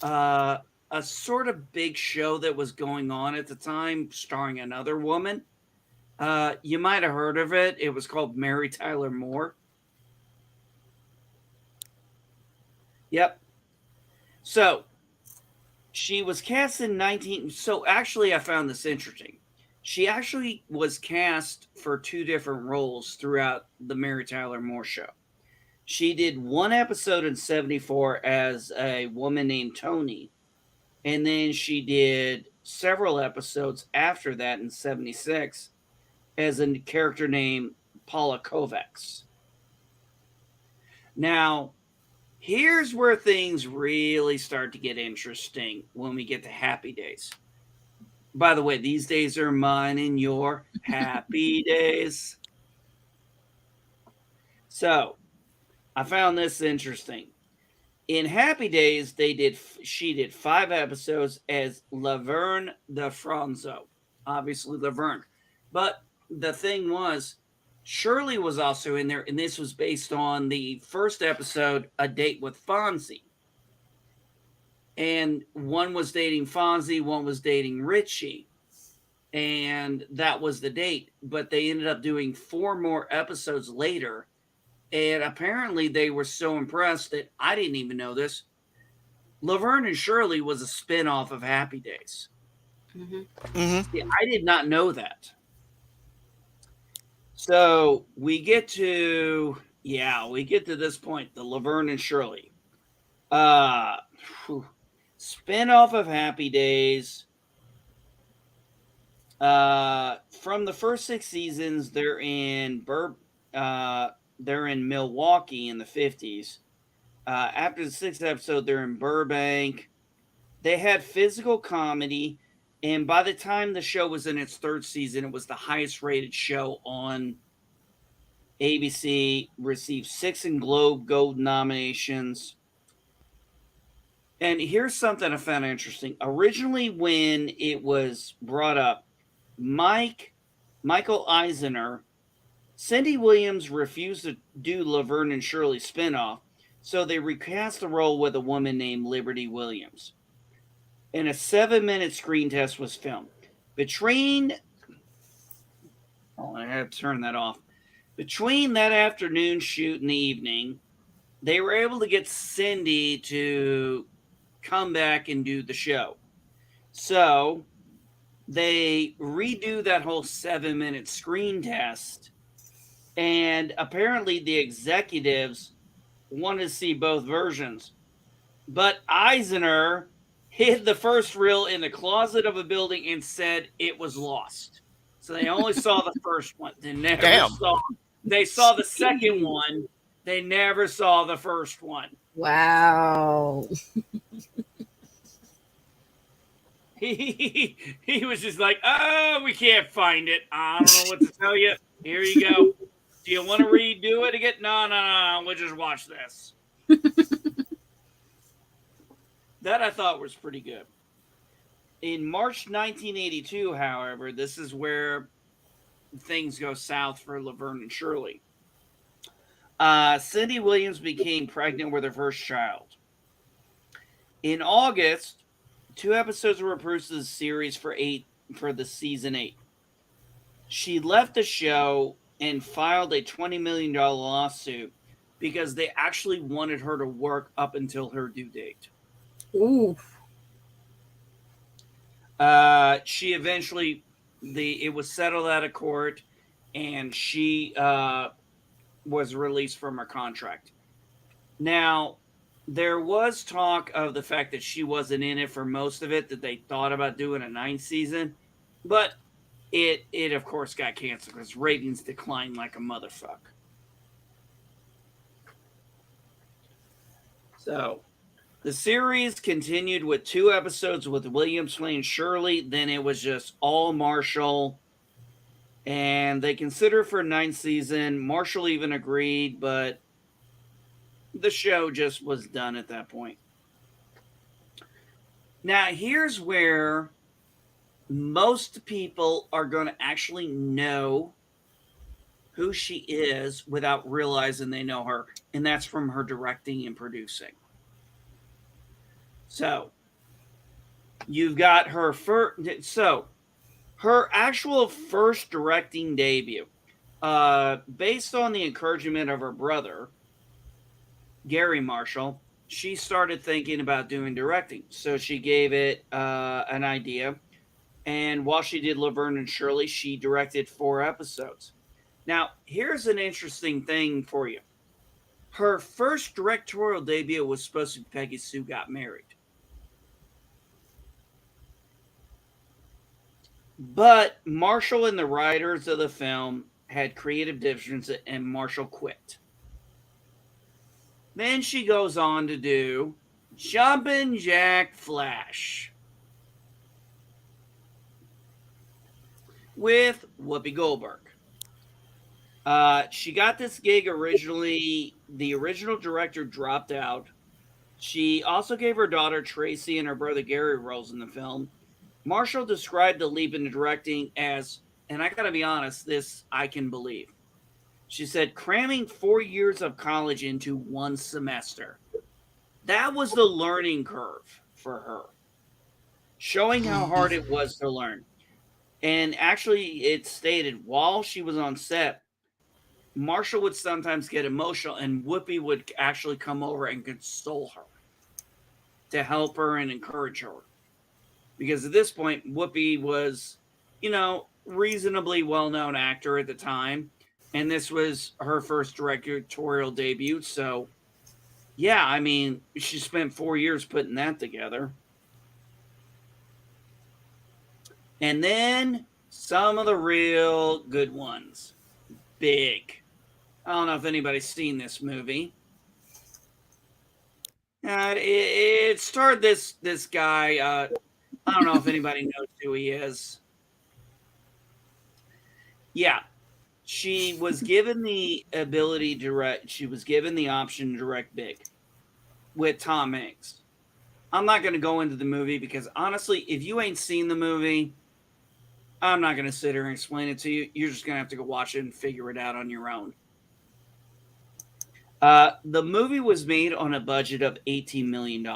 a sort of big show that was going on at the time, starring another woman. You might have heard of it. It was called Mary Tyler Moore. Yep. So she was cast in 19. So actually, I found this interesting. She actually was cast for 2 different roles throughout the Mary Tyler Moore show. She did one episode in 74 as a woman named Tony. And then she did several episodes after that in 76 as a character named Paula Kovacs. Now, here's where things really start to get interesting when we get to Happy Days. By the way, these days are mine and your happy days. So, I found this interesting. In Happy Days, she did 5 episodes as Laverne the Franzo. Obviously, Laverne. But the thing was, Shirley was also in there, and this was based on the first episode, A Date with Fonzie. And one was dating Fonzie, one was dating Richie. And that was the date. But they ended up doing 4 more episodes later. And apparently they were so impressed that I didn't even know this. Laverne and Shirley was a spinoff of Happy Days. Mm-hmm. Mm-hmm. See, I did not know that. So we get to this point, the Laverne and Shirley. Spinoff of Happy Days. From the first 6 seasons, they're in Milwaukee in the 50s. After the 6th episode, they're in Burbank. They had physical comedy, and by the time the show was in its 3rd season, it was the highest rated show on ABC, received 6 Globe Gold nominations. And here's something I found interesting. Originally, when it was brought up, Michael Eisner, Cindy Williams refused to do Laverne and Shirley spinoff, so they recast the role with a woman named Liberty Williams. And a 7-minute screen test was filmed. I had to turn that off. Between that afternoon shoot and the evening, they were able to get Cindy to come back and do the show. So they redo that whole 7-minute screen test. And apparently the executives wanted to see both versions. But Eisner, hid the first reel in the closet of a building and said it was lost. So they only saw the first one. They saw the second one. They never saw the first one. Wow. He was just like, oh, we can't find it. I don't know what to tell you. Here you go. Do you want to redo it again? No. We'll just watch this. That I thought was pretty good. In March 1982, however, this is where things go south for Laverne and Shirley. Cindy Williams became pregnant with her first child. In August, 2 episodes were approved to the series for the season 8. She left the show and filed a $20 million lawsuit because they actually wanted her to work up until her due date. Ooh. She eventually, it was settled out of court, and she was released from her contract. Now, there was talk of the fact that she wasn't in it for most of it, that they thought about doing a 9th season, but it of course got canceled because ratings declined like a motherfucker. So the series continued with 2 episodes with Williams playing Shirley. Then it was just all Marshall. And they considered for a 9th season. Marshall even agreed, but the show just was done at that point. Now, here's where most people are going to actually know who she is without realizing they know her. And that's from her directing and producing. So, you've got her first. So, her actual first directing debut, based on the encouragement of her brother, Gary Marshall, she started thinking about doing directing. So, she gave it an idea. And while she did Laverne and Shirley, she directed 4 episodes. Now, here's an interesting thing for you. Her first directorial debut was supposed to be Peggy Sue Got Married. But Marshall and the writers of the film had creative differences, and Marshall quit. Then she goes on to do Jumpin' Jack Flash with Whoopi Goldberg. She got this gig originally. The original director dropped out. She also gave her daughter Tracy and her brother Gary roles in the film. Marshall described the leap into directing as, and I gotta be honest, this I can believe. She said, cramming 4 years of college into 1 semester. That was the learning curve for her. Showing how hard it was to learn. And actually, it stated while she was on set, Marshall would sometimes get emotional, and Whoopi would actually come over and console her to help her and encourage her. Because at this point, Whoopi was, reasonably well-known actor at the time. And this was her first directorial debut. So, yeah, I mean, she spent 4 years putting that together. And then some of the real good ones. Big. I don't know if anybody's seen this movie. It starred this guy. I don't know if anybody knows who he is. Yeah. She was given the ability to direct. She was given the option to direct Big with Tom Hanks. I'm not going to go into the movie because honestly, if you ain't seen the movie, I'm not going to sit here and explain it to you. You're just going to have to go watch it and figure it out on your own. The movie was made on a budget of $18 million.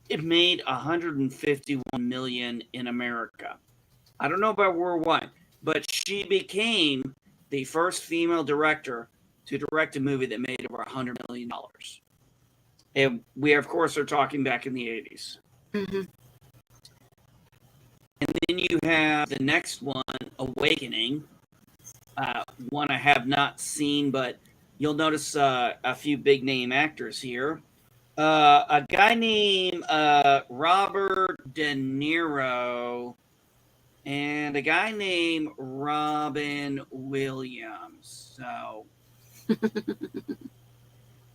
It made $151 million in America. I don't know about worldwide, but she became the first female director to direct a movie that made over $100 million. And we, of course, are talking back in the 80s. Mm-hmm. And then you have the next one, Awakening. One I have not seen, but you'll notice a few big name actors here. A guy named Robert De Niro and a guy named Robin Williams. So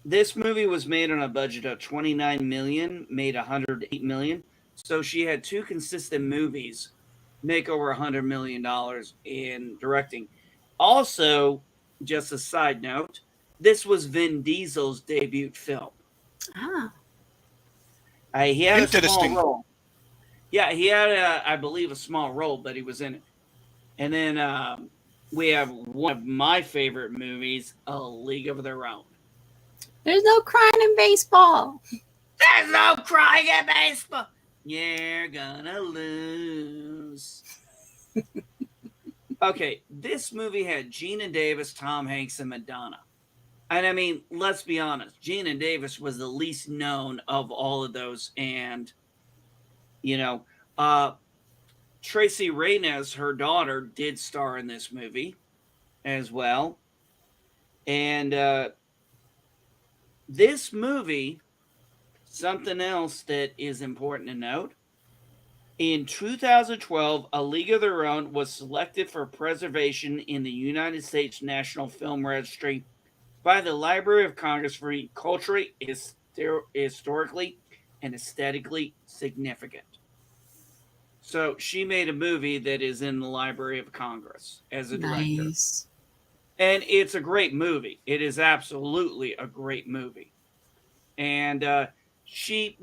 this movie was made on a budget of 29 million, made 108 million. So she had two consistent movies make over $100 million in directing. Also, just a side note, this was Vin Diesel's debut film. Ah, He had a small Interesting. role. Yeah, he had, I believe, a small role, but he was in it. And then we have one of my favorite movies, A League of Their Own. there's no crying in baseball. There's no crying in baseball. You're gonna lose. Okay, this movie had Gina Davis, Tom Hanks, and Madonna. And I mean, let's be honest, Gina Davis was the least known of all of those. And, you know, Tracy Reynes, her daughter, did star in this movie as well. And this movie, something else that is important to note, in 2012, A League of Their Own was selected for preservation in the United States National Film Registry by the Library of Congress for being culturally, historically, and aesthetically significant. So she made a movie that is in the Library of Congress as a director. Nice. And it's a great movie. It is absolutely a great movie. And she,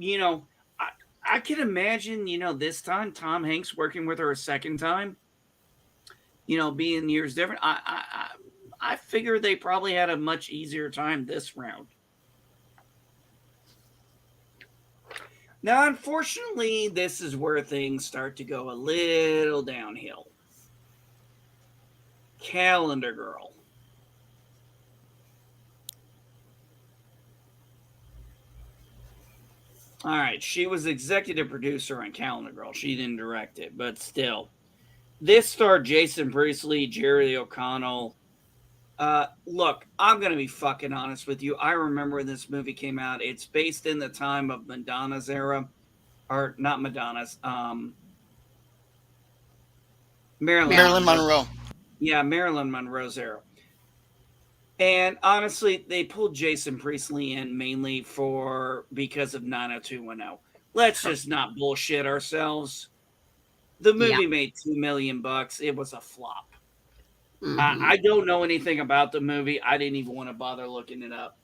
I can imagine, this time Tom Hanks working with her a second time, being years different. I figure they probably had a much easier time this round. Now, unfortunately, this is where things start to go a little downhill. Calendar Girl. All right, she was executive producer on Calendar Girl. She didn't direct it, but still. This starred Jason Priestley, Jerry O'Connell. Look, I'm going to be fucking honest with you. I remember when this movie came out. It's based in the time of Madonna's era. Or not Madonna's. Marilyn Monroe. Yeah, Marilyn Monroe's era. And honestly, they pulled Jason Priestley in mainly because of 90210. Let's just not bullshit ourselves. The movie made $2 million. It was a flop. Mm-hmm. I don't know anything about the movie. I didn't even want to bother looking it up.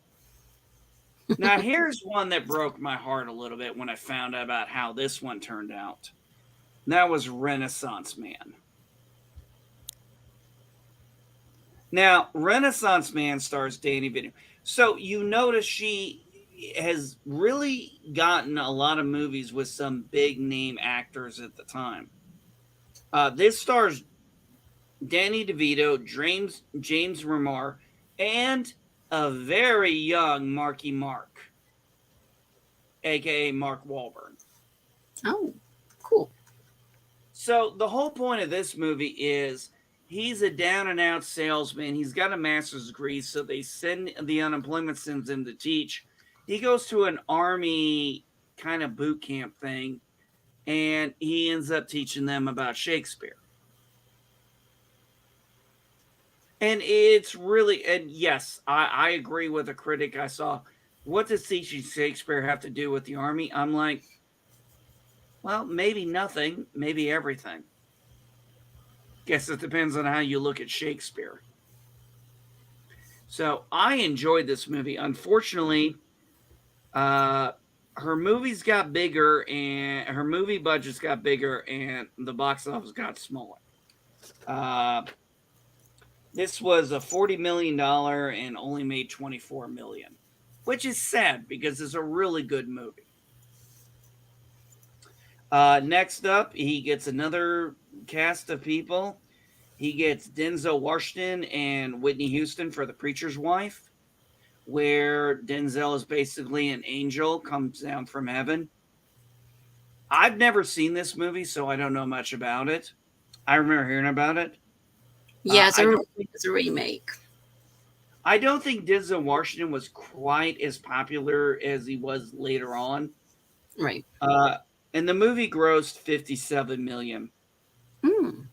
Now, here's one that broke my heart a little bit when I found out about how this one turned out. That was Renaissance Man. Now, Renaissance Man stars Danny Villeneuve. So you notice she has really gotten a lot of movies with some big name actors at the time. This stars Danny DeVito, James Remar, and a very young Marky Mark, a.k.a. Mark Wahlberg. Oh, cool. So the whole point of this movie is he's a down-and-out salesman. He's got a master's degree, so they send the unemployment sends him to teach. He goes to an army kind of boot camp thing, and he ends up teaching them about Shakespeare. And it's really, and yes, I agree with a critic I saw. What does teaching Shakespeare have to do with the army? I'm like, well, maybe nothing, maybe everything. Guess it depends on how you look at Shakespeare. So I enjoyed this movie. Unfortunately, her movies got bigger, and her movie budgets got bigger, and the box office got smaller. This was a $40 million and only made $24 million, which is sad because it's a really good movie. Next up, he gets another cast of people. He gets Denzel Washington and Whitney Houston for The Preacher's Wife, where Denzel is basically an angel, comes down from heaven. I've never seen this movie, so I don't know much about it. I remember hearing about it. Yeah, it's a remake. I don't think Denzel Washington was quite as popular as he was later on. Right. Uh, and the movie grossed 57 million. Mm.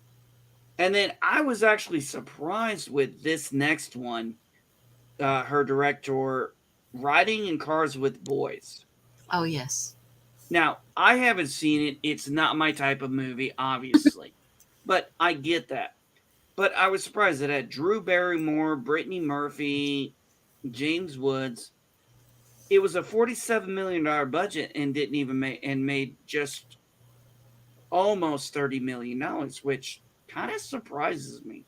And then I was actually surprised with this next one, her director, Riding in Cars with Boys. Oh, yes. Now, I haven't seen it. It's not my type of movie, obviously. But I get that. But I was surprised it had Drew Barrymore, Brittany Murphy, James Woods. It was a $47 million budget and didn't even make and made just almost $30 million, which kind of surprises me.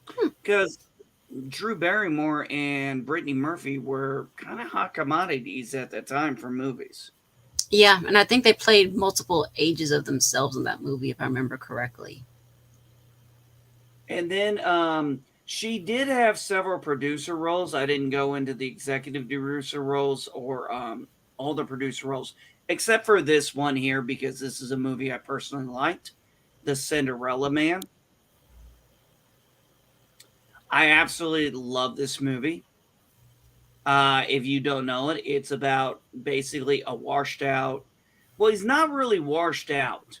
Hmm. Because Drew Barrymore and Brittany Murphy were kind of hot commodities at that time for movies. Yeah, and I think they played multiple ages of themselves in that movie, if I remember correctly. And then she did have several producer roles. I didn't go into the executive producer roles or all the producer roles, except for this one here, because this is a movie I personally liked, The Cinderella Man. I absolutely love this movie. If you don't know it, it's about basically a washed out. Well, he's not really washed out.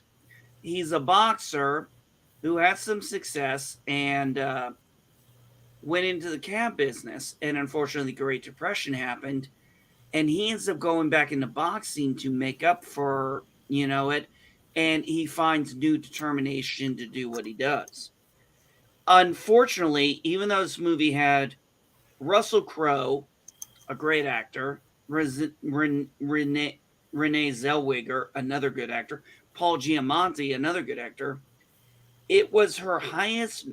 He's a boxer who had some success and went into the cab business. And unfortunately, the Great Depression happened. And he ends up going back into boxing to make up for, it. And he finds new determination to do what he does. Unfortunately, even though this movie had Russell Crowe, a great actor, Renee Zellweger, another good actor, Paul Giamatti, another good actor, it was her highest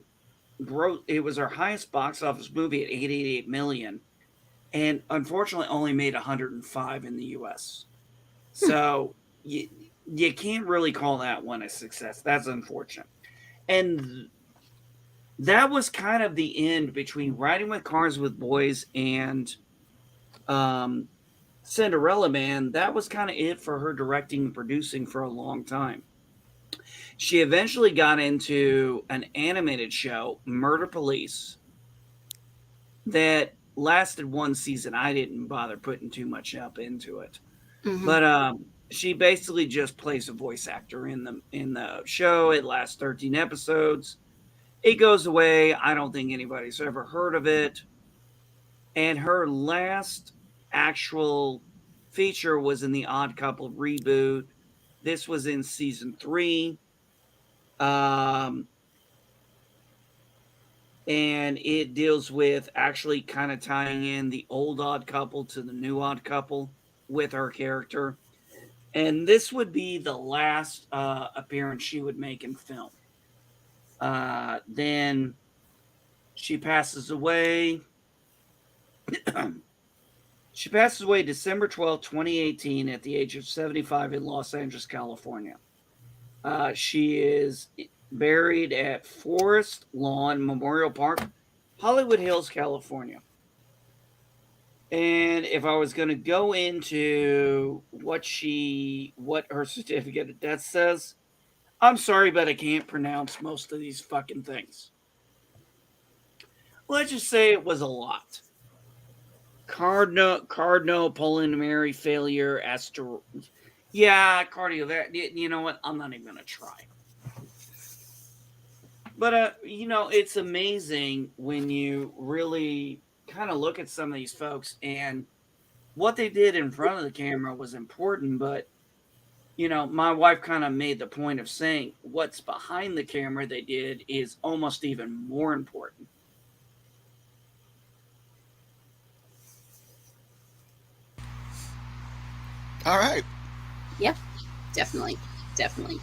it was her highest box office movie at 88 million, and unfortunately only made 105 in the US. So you can't really call that one a success. That's unfortunate. And that was kind of the end between Riding with Cars with Boys and um, Cinderella Man. That was kind of it for her directing and producing for a long time. She eventually got into an animated show, Murder Police, that lasted one season. I didn't bother putting too much up into it. Hmm. But she basically just plays a voice actor in the show. It lasts 13 episodes. It goes away. I don't think anybody's ever heard of it. And her last actual feature was in the Odd Couple reboot. This was in season 3. Um, and it deals with actually kind of tying in the old Odd Couple to the new Odd Couple with her character. And this would be the last appearance she would make in film. Then she passes away. She passes away December 12th, 2018, at the age of 75 in Los Angeles, California. She is buried at Forest Lawn Memorial Park, Hollywood Hills, California. And if I was going to go into what her certificate of death says, I'm sorry, but I can't pronounce most of these fucking things. Let's just say it was a lot. Cardinal pulmonary failure, cardio. That, you know what? I'm not even gonna try. But it's amazing when you really kind of look at some of these folks, and what they did in front of the camera was important, but my wife kind of made the point of saying what's behind the camera they did is almost even more important. All right. Yep. Definitely. Definitely.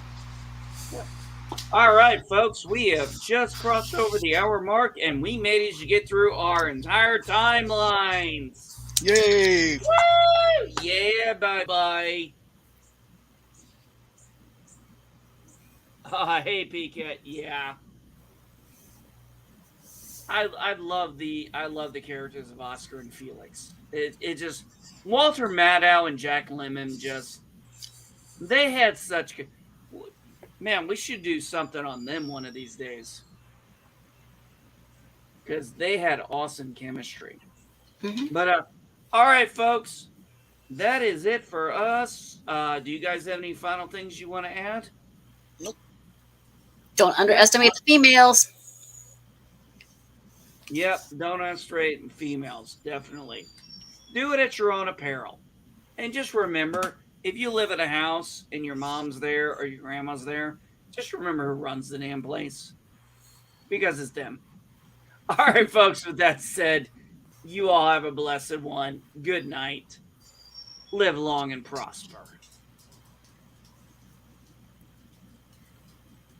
All right, folks, we have just crossed over the hour mark, and we managed to get through our entire timelines. Yay! Woo! Yeah, bye-bye. Hey, Pika. Yeah. I love the characters of Oscar and Felix. It just Walter Matthau and Jack Lemmon they had such good. Man, we should do something on them one of these days. because they had awesome chemistry. Mhm. But all right, folks, that is it for us. Do you guys have any final things you want to add? Nope. Don't underestimate the females. Yep, don't underestimate females, definitely. Do it at your own apparel. And just remember, if you live at a house and your mom's there or your grandma's there, just remember who runs the damn place because it's them. All right, folks, with that said, you all have a blessed one. Good night. Live long and prosper.